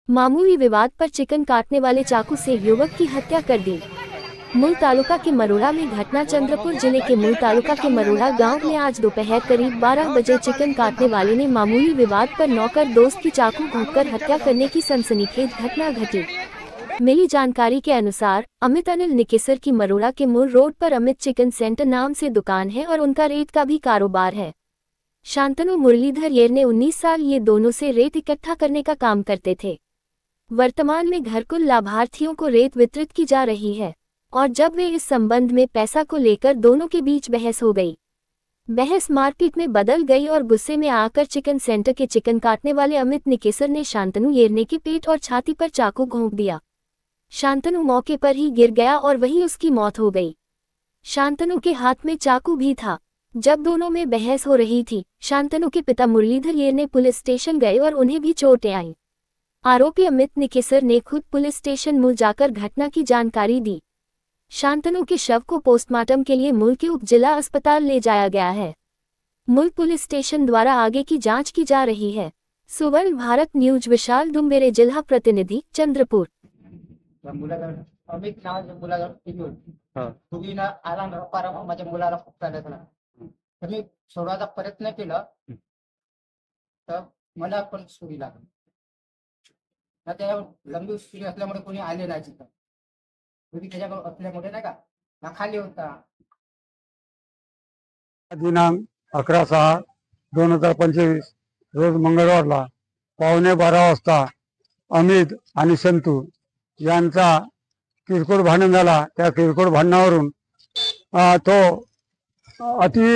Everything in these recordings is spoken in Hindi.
मामूली विवाद पर चिकन काटने वाले चाकू से युवक की हत्या कर दी। मूल तालुका के मरोड़ा में घटना। चंद्रपुर जिले के मूल तालुका के मरोड़ा गांव में आज दोपहर करीब 12 बजे चिकन काटने वाले ने मामूली विवाद पर नौकर दोस्त की चाकू घोंपकर हत्या करने की सनसनीखेज घटना घटी। मिली जानकारी के अनुसार अमित अनिल निकेसर की मरोड़ा के मूल रोड पर अमित चिकन सेंटर नाम से दुकान है और उनका रेत का भी कारोबार है। शांतनु मुरलीधर येरने 19 साल ये दोनों से रेत इकट्ठा करने का काम करते थे। वर्तमान में घर कुल लाभार्थियों को रेत वितरित की जा रही है और जब वे इस संबंध में पैसा को लेकर दोनों के बीच बहस हो गई। बहस मारपीट में बदल गई और गुस्से में आकर चिकन सेंटर के चिकन काटने वाले अमित निकेसर ने शांतनु येरने के पेट और छाती पर चाकू घोंप दिया। शांतनु मौके पर ही गिर गया और वहीं उसकी मौत हो गई। शांतनु के हाथ में चाकू भी था। जब दोनों में बहस हो रही थी, शांतनु के पिता मुरलीधर येरने पुलिस स्टेशन गए और उन्हें भी चोटें आईं। आरोपी अमित निकेसर ने खुद पुलिस स्टेशन मूल जाकर घटना की जानकारी दी। शांतनु के शव को पोस्टमार्टम के लिए मूल के उप जिला अस्पताल ले जाया गया है। मूल पुलिस स्टेशन द्वारा आगे की जांच की जा रही है। सुवर्ण भारत न्यूज विशाल डुम्बेरे, जिला प्रतिनिधि, चंद्रपुर। अमित नावाच्या मुलाला टीव्ही होती, दोघींना आला ना पारा माझ्या मुलाला फुटकायला लागला. तर मी सोडवायचा प्रयत्न केला तर मला पण सुरी लागली. ना त्या लंबी सुरी असल्यामुळे कोणी आले नाही तिथं. सुरी त्याच्याकडे असल्यामुळे नाही का ना खाली होता. दिनांक 11/6/2025 रोज मंगळवारला 11:15 वाजता अमित आणि संतू यांचा किरकोळ भांडण झाला। त्या किरकोळ भांडणावरून तो अति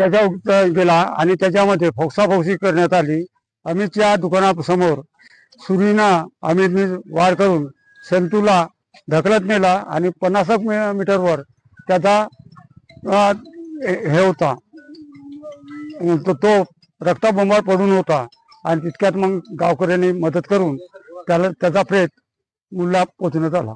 याच्या गेला आणि त्याच्यामध्ये फोक्साफोक्सी करण्यात आली। अमितच्या दुकानासमोर सुरीनं अमितने वार करून संतूला ढकलत नेला आणि 50 मीटरवर त्याचा हे होता तो रक्ताबंबाळ पडून होता आणि तितक्यात मग गावकऱ्यांनी मदत करून त्याला त्याचा प्रेत मुलला पोचवण्यात आला।